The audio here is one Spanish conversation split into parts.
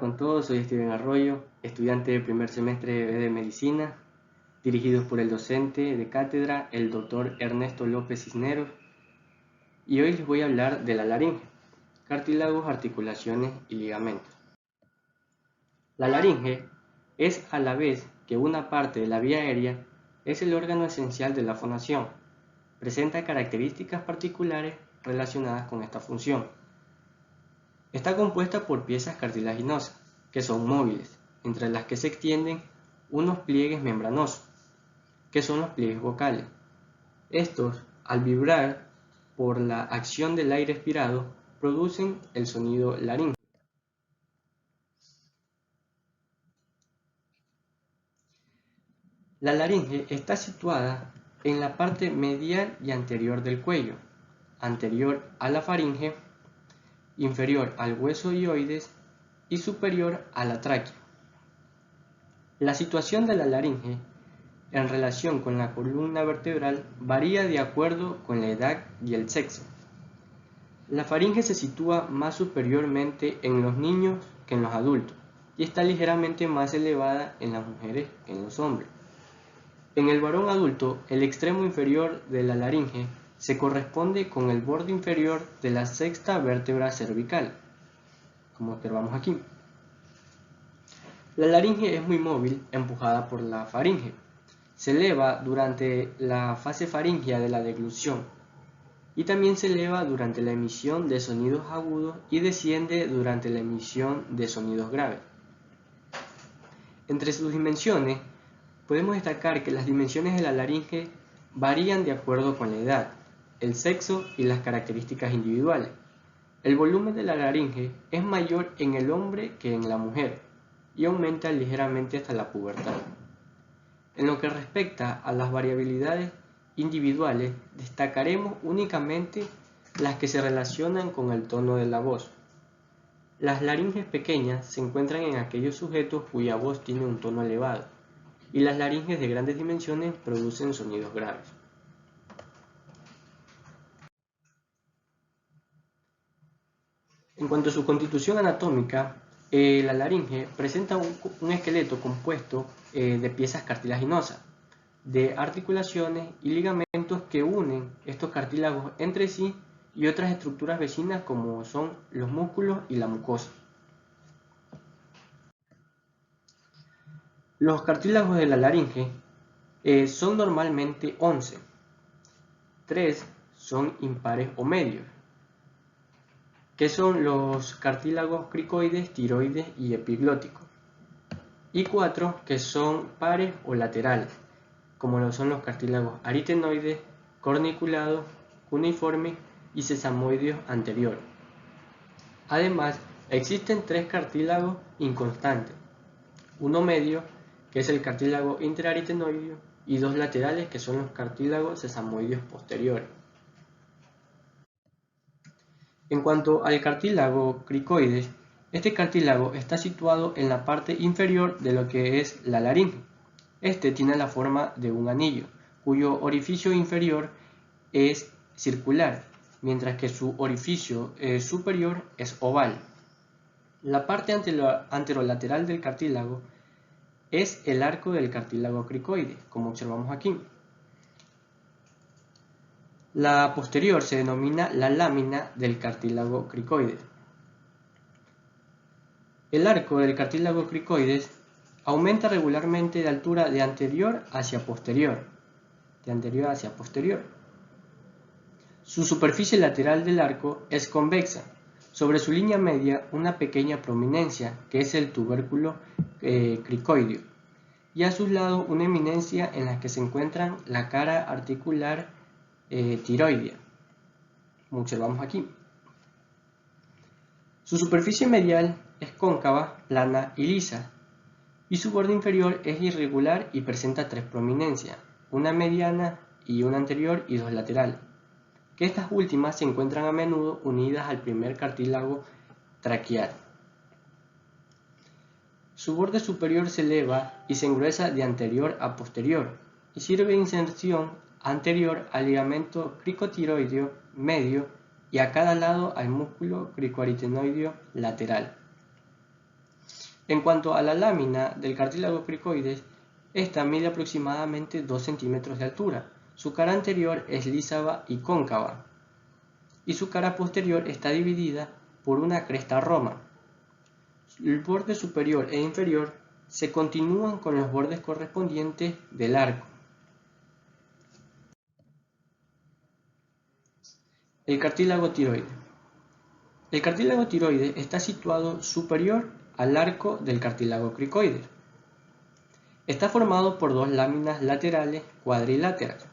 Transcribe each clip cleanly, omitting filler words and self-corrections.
con todos, soy Steven Arroyo, estudiante de primer semestre de Medicina, dirigido por el docente de cátedra, el doctor Ernesto López Cisneros, y hoy les voy a hablar de la laringe, cartílagos, articulaciones y ligamentos. La laringe es a la vez que una parte de la vía aérea, es el órgano esencial de la fonación, presenta características particulares relacionadas con esta función. Está compuesta por piezas cartilaginosas, que son móviles, entre las que se extienden unos pliegues membranosos, que son los pliegues vocales. Estos, al vibrar por la acción del aire expirado, producen el sonido laríngeo. La laringe está situada en la parte medial y anterior del cuello, anterior a la faringe, inferior al hueso hioides y superior a la tráquea. La situación de la laringe en relación con la columna vertebral varía de acuerdo con la edad y el sexo. La faringe se sitúa más superiormente en los niños que en los adultos y está ligeramente más elevada en las mujeres que en los hombres. En el varón adulto, el extremo inferior de la laringe se corresponde con el borde inferior de la sexta vértebra cervical, como observamos aquí. La laringe es muy móvil, empujada por la faringe. Se eleva durante la fase faríngea de la deglución y también se eleva durante la emisión de sonidos agudos y desciende durante la emisión de sonidos graves. Entre sus dimensiones, podemos destacar que las dimensiones de la laringe varían de acuerdo con la edad, el sexo y las características individuales. El volumen de la laringe es mayor en el hombre que en la mujer y aumenta ligeramente hasta la pubertad. En lo que respecta a las variabilidades individuales, destacaremos únicamente las que se relacionan con el tono de la voz. Las laringes pequeñas se encuentran en aquellos sujetos cuya voz tiene un tono elevado, y las laringes de grandes dimensiones producen sonidos graves. En cuanto a su constitución anatómica, la laringe presenta un esqueleto compuesto de piezas cartilaginosas, de articulaciones y ligamentos que unen estos cartílagos entre sí y otras estructuras vecinas como son los músculos y la mucosa. Los cartílagos de la laringe son normalmente 11. 3 son impares o medios, que son los cartílagos cricoides, tiroides y epiglóticos, y 4 que son pares o laterales, como lo son los cartílagos aritenoides, corniculados, cuneiformes y sesamoideos anteriores. Además, existen 3 cartílagos inconstantes, uno medio, que es el cartílago interaritenoideo, y 2 laterales, que son los cartílagos sesamoideos posteriores. En cuanto al cartílago cricoides, este cartílago está situado en la parte inferior de lo que es la laringe. Este tiene la forma de un anillo, cuyo orificio inferior es circular, mientras que su orificio superior es oval. La parte anterolateral del cartílago es el arco del cartílago cricoide, como observamos aquí. La posterior se denomina la lámina del cartílago cricoide. El arco del cartílago cricoides aumenta regularmente de altura de anterior hacia posterior. Su superficie lateral del arco es convexa. Sobre su línea media una pequeña prominencia, que es el tubérculo cricoideo, y a sus lados una eminencia en la que se encuentran la cara articular tiroidea, como observamos aquí. Su superficie medial es cóncava, plana y lisa, y su borde inferior es irregular y presenta 3 prominencias, una mediana y una anterior y 2 laterales, que estas últimas se encuentran a menudo unidas al primer cartílago traqueal. Su borde superior se eleva y se engruesa de anterior a posterior y sirve de inserción anterior al ligamento cricotiroideo medio y a cada lado al músculo cricoaritenoideo lateral. En cuanto a la lámina del cartílago cricoides, esta mide aproximadamente 2 centímetros de altura. Su cara anterior es lisa y cóncava, y su cara posterior está dividida por una cresta roma. El borde superior e inferior se continúan con los bordes correspondientes del arco. El cartílago tiroide. El cartílago tiroide está situado superior al arco del cartílago cricoide. Está formado por dos láminas laterales cuadriláteras.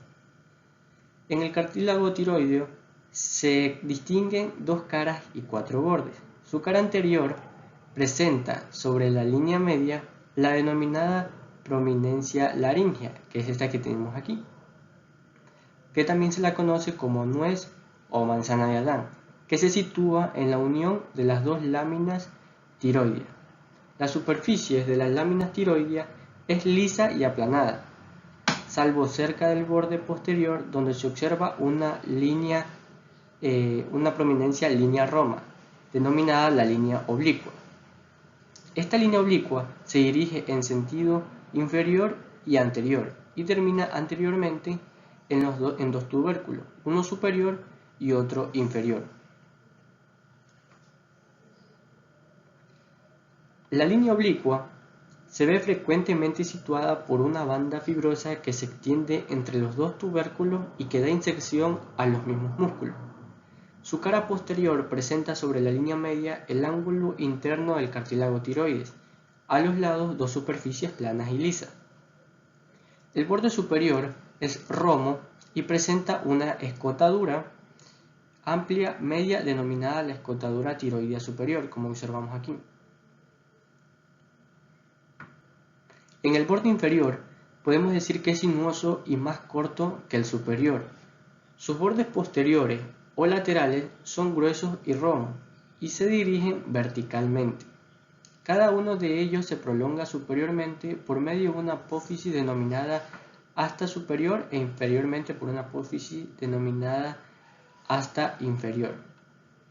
En el cartílago tiroideo se distinguen dos caras y cuatro bordes. Su cara anterior presenta sobre la línea media la denominada prominencia laríngea, que es esta que tenemos aquí, que también se la conoce como nuez o manzana de Adán, que se sitúa en la unión de las dos láminas tiroideas. La superficie de las láminas tiroideas es lisa y aplanada, salvo cerca del borde posterior donde se observa una prominencia línea roma, denominada la línea oblicua. Esta línea oblicua se dirige en sentido inferior y anterior y termina anteriormente en dos tubérculos, uno superior y otro inferior. La línea oblicua se ve frecuentemente situada por una banda fibrosa que se extiende entre los dos tubérculos y que da inserción a los mismos músculos. Su cara posterior presenta sobre la línea media el ángulo interno del cartílago tiroides, a los lados dos superficies planas y lisas. El borde superior es romo y presenta una escotadura amplia media denominada la escotadura tiroidea superior, como observamos aquí. En el borde inferior podemos decir que es sinuoso y más corto que el superior. Sus bordes posteriores o laterales son gruesos y romos y se dirigen verticalmente. Cada uno de ellos se prolonga superiormente por medio de una apófisis denominada asta superior e inferiormente por una apófisis denominada asta inferior.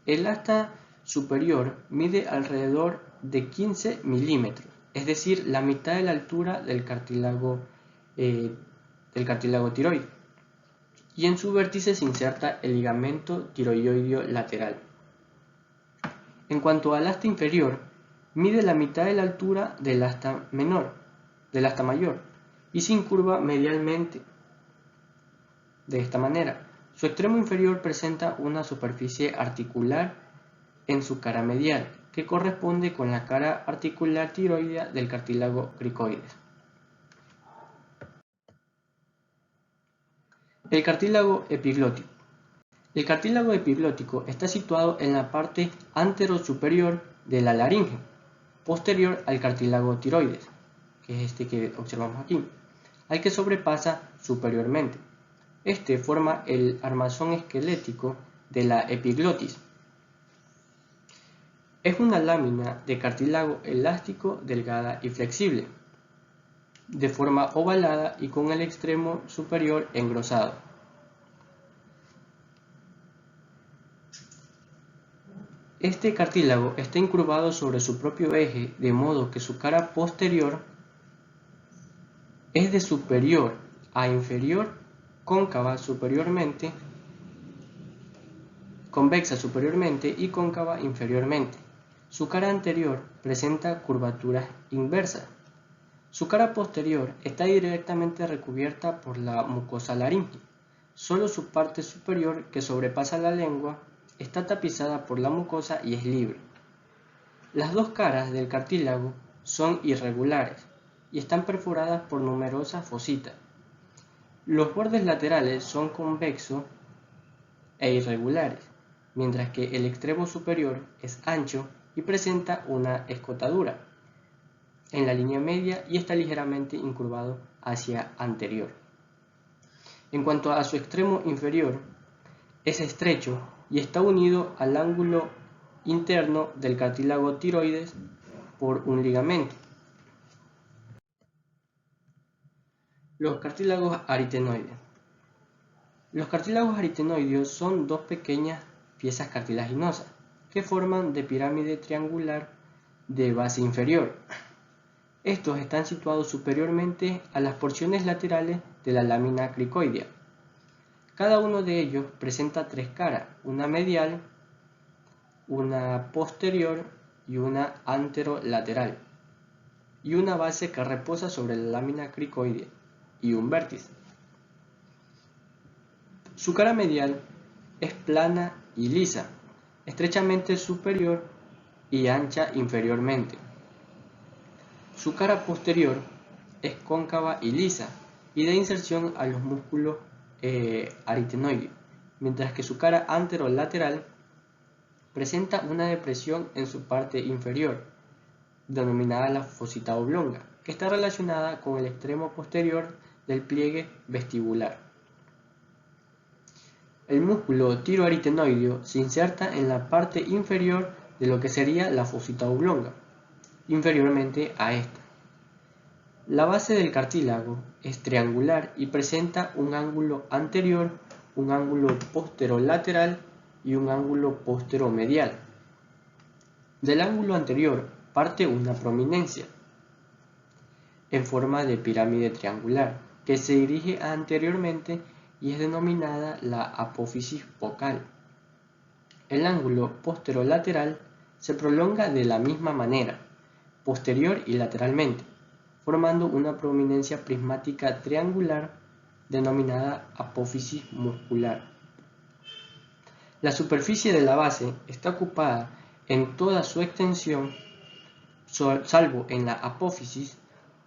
El asta superior mide alrededor de 15 milímetros, es decir, la mitad de la altura del cartílago tiroide, y en su vértice se inserta el ligamento tiroideo lateral. En cuanto al asta inferior, mide la mitad de la altura del asta mayor, y se incurva medialmente de esta manera. Su extremo inferior presenta una superficie articular en su cara medial, que corresponde con la cara articular tiroidea del cartílago cricoides. El cartílago epiglótico. El cartílago epiglótico está situado en la parte anterosuperior de la laringe, posterior al cartílago tiroides, que es este que observamos aquí, al que sobrepasa superiormente. Este forma el armazón esquelético de la epiglotis. Es una lámina de cartílago elástico, delgada y flexible, de forma ovalada y con el extremo superior engrosado. Este cartílago está incurvado sobre su propio eje, de modo que su cara posterior es de superior a inferior, convexa superiormente y cóncava inferiormente. Su cara anterior presenta curvaturas inversas. Su cara posterior está directamente recubierta por la mucosa laríngea. Solo su parte superior, que sobrepasa la lengua, está tapizada por la mucosa y es libre. Las dos caras del cartílago son irregulares y están perforadas por numerosas fositas. Los bordes laterales son convexos e irregulares, mientras que el extremo superior es ancho y presenta una escotadura en la línea media y está ligeramente incurvado hacia anterior. En cuanto a su extremo inferior, es estrecho y está unido al ángulo interno del cartílago tiroides por un ligamento. Los cartílagos aritenoides. Los cartílagos aritenoideos son dos pequeñas piezas cartilaginosas que forman de pirámide triangular de base inferior. Estos están situados superiormente a las porciones laterales de la lámina cricoidea. Cada uno de ellos presenta tres caras, una medial, una posterior y una anterolateral, y una base que reposa sobre la lámina cricoidea y un vértice. Su cara medial es plana y lisa, estrechamente superior y ancha inferiormente. Su cara posterior es cóncava y lisa y de inserción a los músculos aritenoides, mientras que su cara anterolateral presenta una depresión en su parte inferior, denominada la fosita oblonga, que está relacionada con el extremo posterior del pliegue vestibular. El músculo tiroaritenoideo se inserta en la parte inferior de lo que sería la fosita oblonga, inferiormente a esta. La base del cartílago es triangular y presenta un ángulo anterior, un ángulo posterolateral y un ángulo posteromedial. Del ángulo anterior parte una prominencia en forma de pirámide triangular que se dirige anteriormente y es denominada la apófisis focal. El ángulo posterolateral se prolonga de la misma manera, posterior y lateralmente, formando una prominencia prismática triangular denominada apófisis muscular. La superficie de la base está ocupada en toda su extensión, salvo en la apófisis,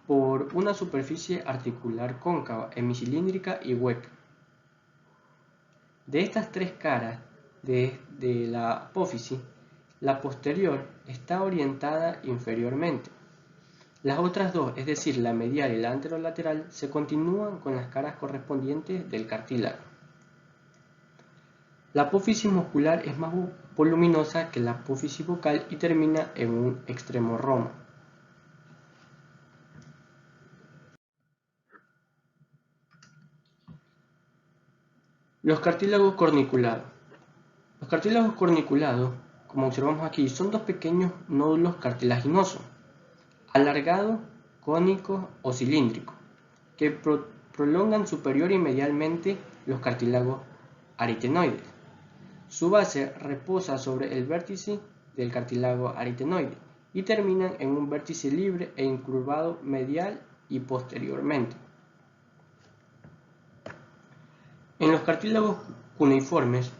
por una superficie articular cóncava, hemicilíndrica y hueca. De estas tres caras de la apófisis, la posterior está orientada inferiormente. Las otras dos, es decir, la medial y la anterolateral, se continúan con las caras correspondientes del cartílago. La apófisis muscular es más voluminosa que la apófisis focal y termina en un extremo romo. Los cartílagos corniculados. Los cartílagos corniculados, como observamos aquí, son dos pequeños nódulos cartilaginosos, alargados, cónicos o cilíndricos, que prolongan superior y medialmente los cartílagos aritenoides. Su base reposa sobre el vértice del cartílago aritenoide y terminan en un vértice libre e incurvado medial y posteriormente. En los cartílagos cuneiformes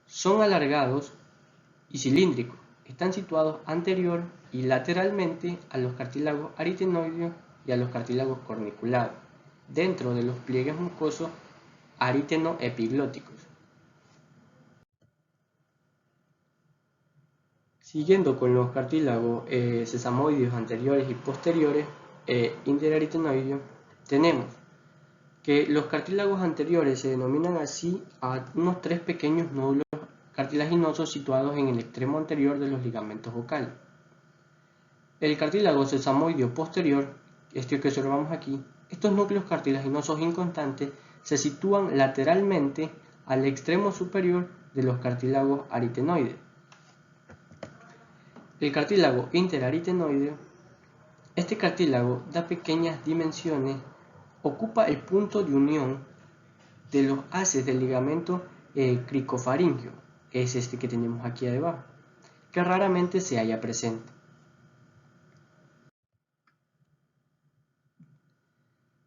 son alargados y cilíndricos. Están situados anterior y lateralmente a los cartílagos aritenoideos y a los cartílagos corniculados, dentro de los pliegues mucosos ariteno-epiglóticos. Siguiendo con los cartílagos sesamoideos anteriores y posteriores interaritenoideos, tenemos que los cartílagos anteriores se denominan así a unos tres pequeños nódulos cartilaginosos situados en el extremo anterior de los ligamentos vocales. El cartílago sesamoideo posterior, este que observamos aquí, estos núcleos cartilaginosos inconstantes se sitúan lateralmente al extremo superior de los cartílagos aritenoides. El cartílago interaritenoideo, este cartílago da pequeñas dimensiones, ocupa el punto de unión de los haces del ligamento cricofaringeo, que es este que tenemos aquí debajo, que raramente se halla presente.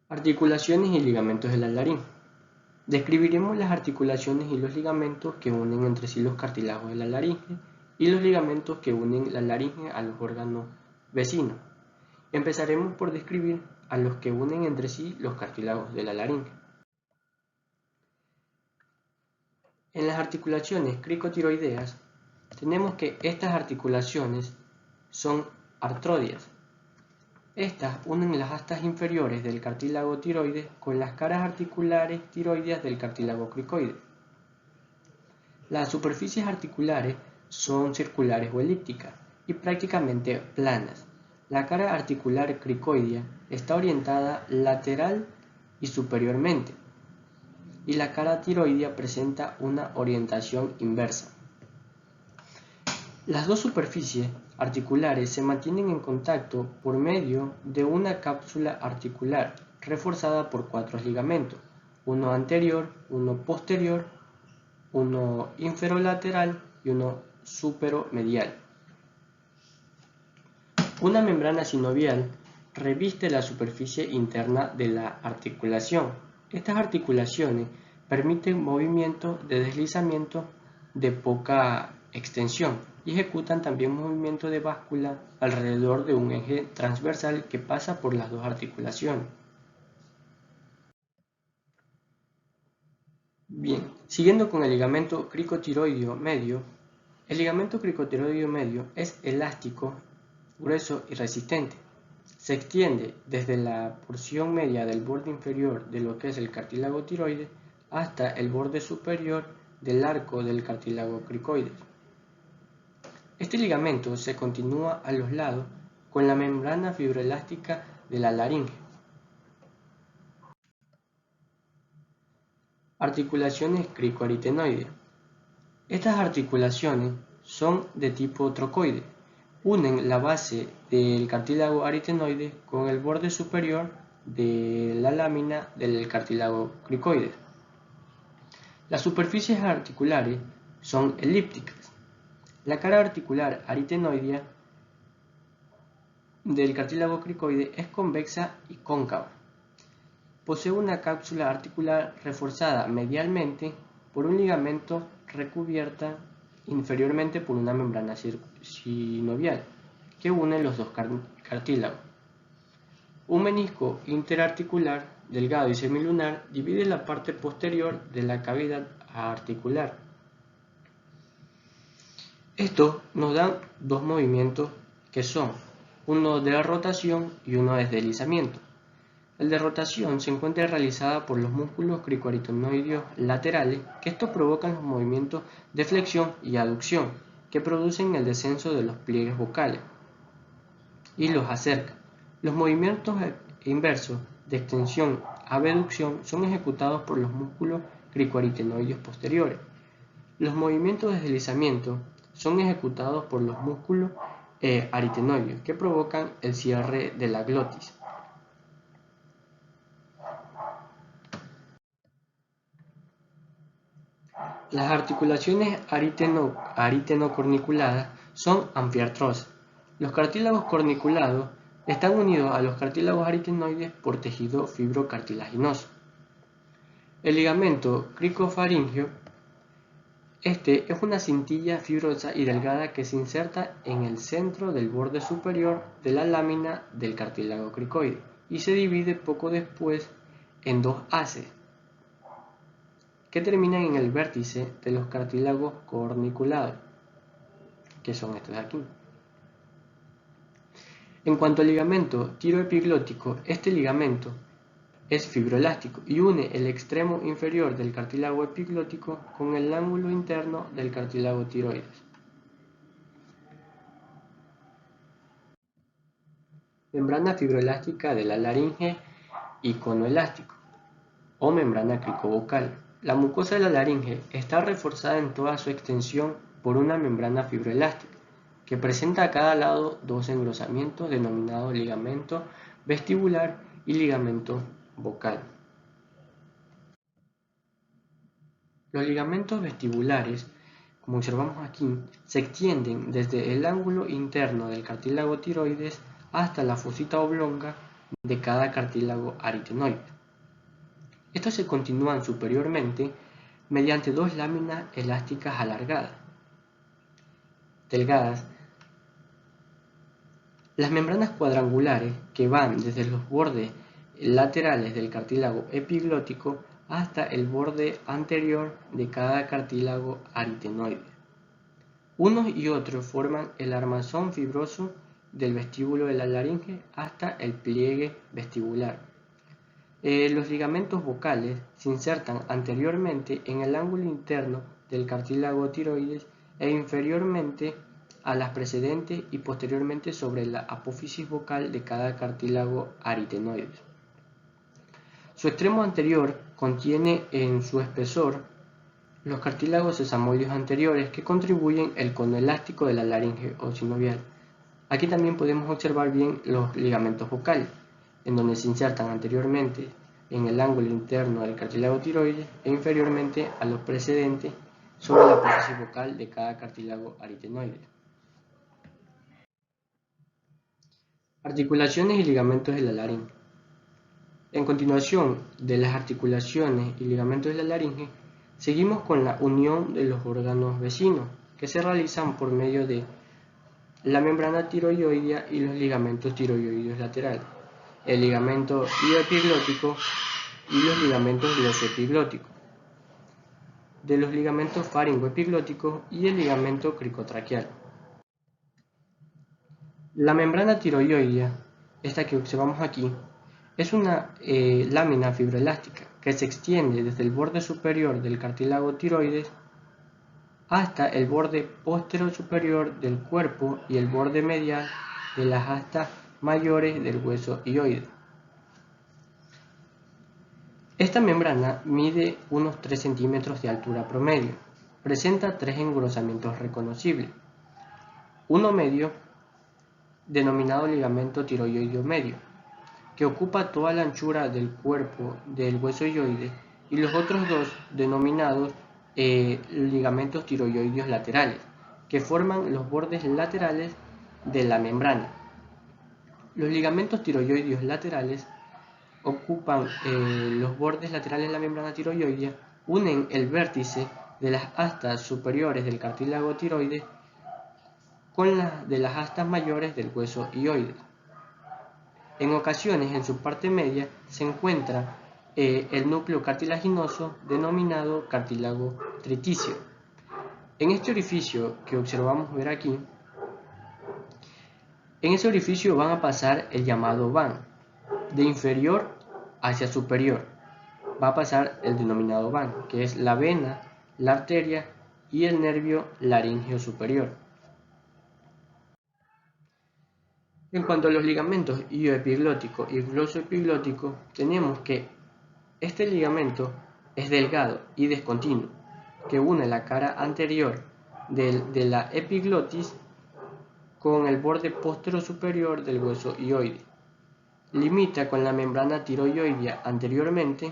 Articulaciones y ligamentos de la laringe. Describiremos las articulaciones y los ligamentos que unen entre sí los cartílagos de la laringe y los ligamentos que unen la laringe a los órganos vecinos. Empezaremos por describir a los que unen entre sí los cartílagos de la laringe. En las articulaciones cricotiroideas tenemos que estas articulaciones son artrodias. Estas unen las astas inferiores del cartílago tiroides con las caras articulares tiroideas del cartílago cricoide. Las superficies articulares son circulares o elípticas y prácticamente planas. La cara articular cricoidea está orientada lateral y superiormente, y la cara tiroidea presenta una orientación inversa. Las dos superficies articulares se mantienen en contacto por medio de una cápsula articular reforzada por 4 ligamentos, uno anterior, uno posterior, uno inferolateral y uno superomedial. Una membrana sinovial reviste la superficie interna de la articulación. Estas articulaciones permiten movimientos de deslizamiento de poca extensión y ejecutan también movimientos de báscula alrededor de un eje transversal que pasa por las dos articulaciones. Bien, siguiendo con el ligamento cricotiroideo medio, el ligamento cricotiroideo medio es elástico, grueso y resistente. Se extiende desde la porción media del borde inferior de lo que es el cartílago tiroides hasta el borde superior del arco del cartílago cricoides. Este ligamento se continúa a los lados con la membrana fibroelástica de la laringe. Articulaciones cricoaritenoides. Estas articulaciones son de tipo trocoide. Unen la base del cartílago aritenoide con el borde superior de la lámina del cartílago cricoide. Las superficies articulares son elípticas. La cara articular aritenoidea del cartílago cricoide es convexa y cóncava. Posee una cápsula articular reforzada medialmente por un ligamento recubierta inferiormente por una membrana sinovial que une los dos cartílagos. Un menisco interarticular delgado y semilunar divide la parte posterior de la cavidad articular. Estos nos dan dos movimientos que son uno de rotación y uno de deslizamiento. El de rotación se encuentra realizada por los músculos cricoaritenoideos laterales, que estos provocan los movimientos de flexión y aducción, que producen el descenso de los pliegues vocales y los acercan. Los movimientos inversos de extensión a abducción son ejecutados por los músculos cricoaritenoideos posteriores. Los movimientos de deslizamiento son ejecutados por los músculos aritenoideos, que provocan el cierre de la glotis. Las articulaciones aritenocorniculadas son anfiartrosas. Los cartílagos corniculados están unidos a los cartílagos aritenoides por tejido fibrocartilaginoso. El ligamento cricofaríngeo es una cintilla fibrosa y delgada que se inserta en el centro del borde superior de la lámina del cartílago cricoide y se divide poco después en dos haces que terminan en el vértice de los cartílagos corniculados, que son estos de aquí. En cuanto al ligamento tiroepiglótico, este ligamento es fibroelástico y une el extremo inferior del cartílago epiglótico con el ángulo interno del cartílago tiroides. Membrana fibroelástica de la laringe y conoelástico o membrana cricovocal. La mucosa de la laringe está reforzada en toda su extensión por una membrana fibroelástica que presenta a cada lado dos engrosamientos denominados ligamento vestibular y ligamento vocal. Los ligamentos vestibulares, como observamos aquí, se extienden desde el ángulo interno del cartílago tiroides hasta la fosita oblonga de cada cartílago aritenoide. Estos se continúan superiormente mediante dos láminas elásticas alargadas, delgadas. Las membranas cuadrangulares que van desde los bordes laterales del cartílago epiglótico hasta el borde anterior de cada cartílago aritenoide. Unos y otros forman el armazón fibroso del vestíbulo de la laringe hasta el pliegue vestibular. Los ligamentos vocales se insertan anteriormente en el ángulo interno del cartílago tiroides e inferiormente a las precedentes y posteriormente sobre la apófisis vocal de cada cartílago aritenoide. Su extremo anterior contiene en su espesor los cartílagos sesamoides anteriores que contribuyen el cono elástico de la laringe o sinovial. Aquí también podemos observar bien los ligamentos vocales, en donde se insertan anteriormente en el ángulo interno del cartílago tiroides e inferiormente a los precedentes sobre la apófisis vocal de cada cartílago aritenoide. Articulaciones y ligamentos de la laringe. En continuación de las articulaciones y ligamentos de la laringe, seguimos con la unión de los órganos vecinos, que se realizan por medio de la membrana tiroidea y los ligamentos tiroideos laterales, el ligamento ilioepiglótico y los ligamentos glosoepiglóticos, de los ligamentos faringoepiglóticos y el ligamento cricotraqueal. La membrana tiroidea, esta que observamos aquí, es una lámina fibroelástica que se extiende desde el borde superior del cartílago tiroides hasta el borde posterior superior del cuerpo y el borde medial de las astas mayores del hueso hioide. Esta membrana mide unos 3 centímetros de altura promedio. Presenta 3 engrosamientos reconocibles. Uno medio, denominado ligamento tiroideo medio, que ocupa toda la anchura del cuerpo del hueso hioide, y los otros dos, denominados ligamentos tiroideos laterales, que forman los bordes laterales de la membrana. Los ligamentos tiroideos laterales ocupan los bordes laterales de la membrana tiroidea, unen el vértice de las astas superiores del cartílago tiroides con las de las astas mayores del hueso hioide. En ocasiones, en su parte media, se encuentra el núcleo cartilaginoso denominado cartílago triticio. En este orificio que observamos ver aquí, en ese orificio van a pasar el llamado van, de inferior hacia superior. Va a pasar el denominado van, que es la vena, la arteria y el nervio laríngeo superior. En cuanto a los ligamentos ilioepiglótico y glosoepiglótico, tenemos que este ligamento es delgado y descontinuo, que une la cara anterior de la epiglotis con el borde posterior superior del hueso hioide. Limita con la membrana tiroidea anteriormente,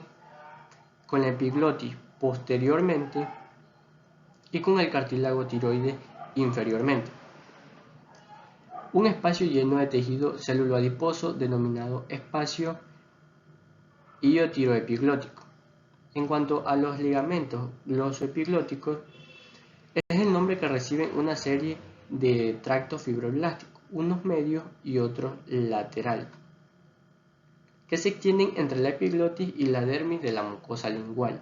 con la epiglotis posteriormente y con el cartílago tiroide inferiormente. Un espacio lleno de tejido celuloadiposo denominado espacio iliotiroepiglótico. En cuanto a los ligamentos glosoepiglóticos, es el nombre que reciben una serie de tractos fibroblásticos, unos medios y otros laterales, que se extienden entre la epiglotis y la dermis de la mucosa lingual.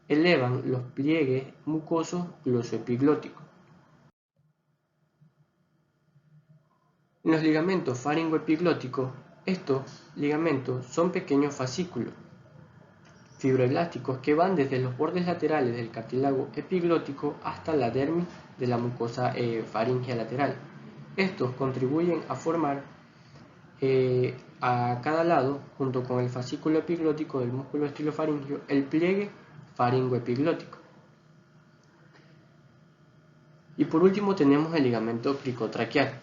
Elevan los pliegues mucosos glosoepiglóticos. En los ligamentos faringoepiglóticos, estos ligamentos son pequeños fascículos fibroelásticos que van desde los bordes laterales del cartílago epiglótico hasta la dermis de la mucosa faríngea lateral. Estos contribuyen a formar a cada lado, junto con el fascículo epiglótico del músculo estilofaríngeo, el pliegue faringoepiglótico. Y por último tenemos el ligamento cricotraqueal,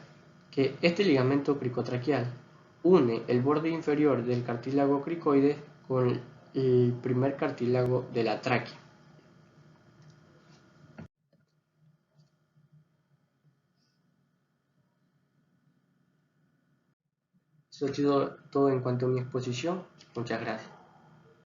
que este ligamento cricotraqueal une el borde inferior del cartílago cricoide con el primer cartílago de la tráquea. Eso ha sido todo en cuanto a mi exposición. Muchas gracias.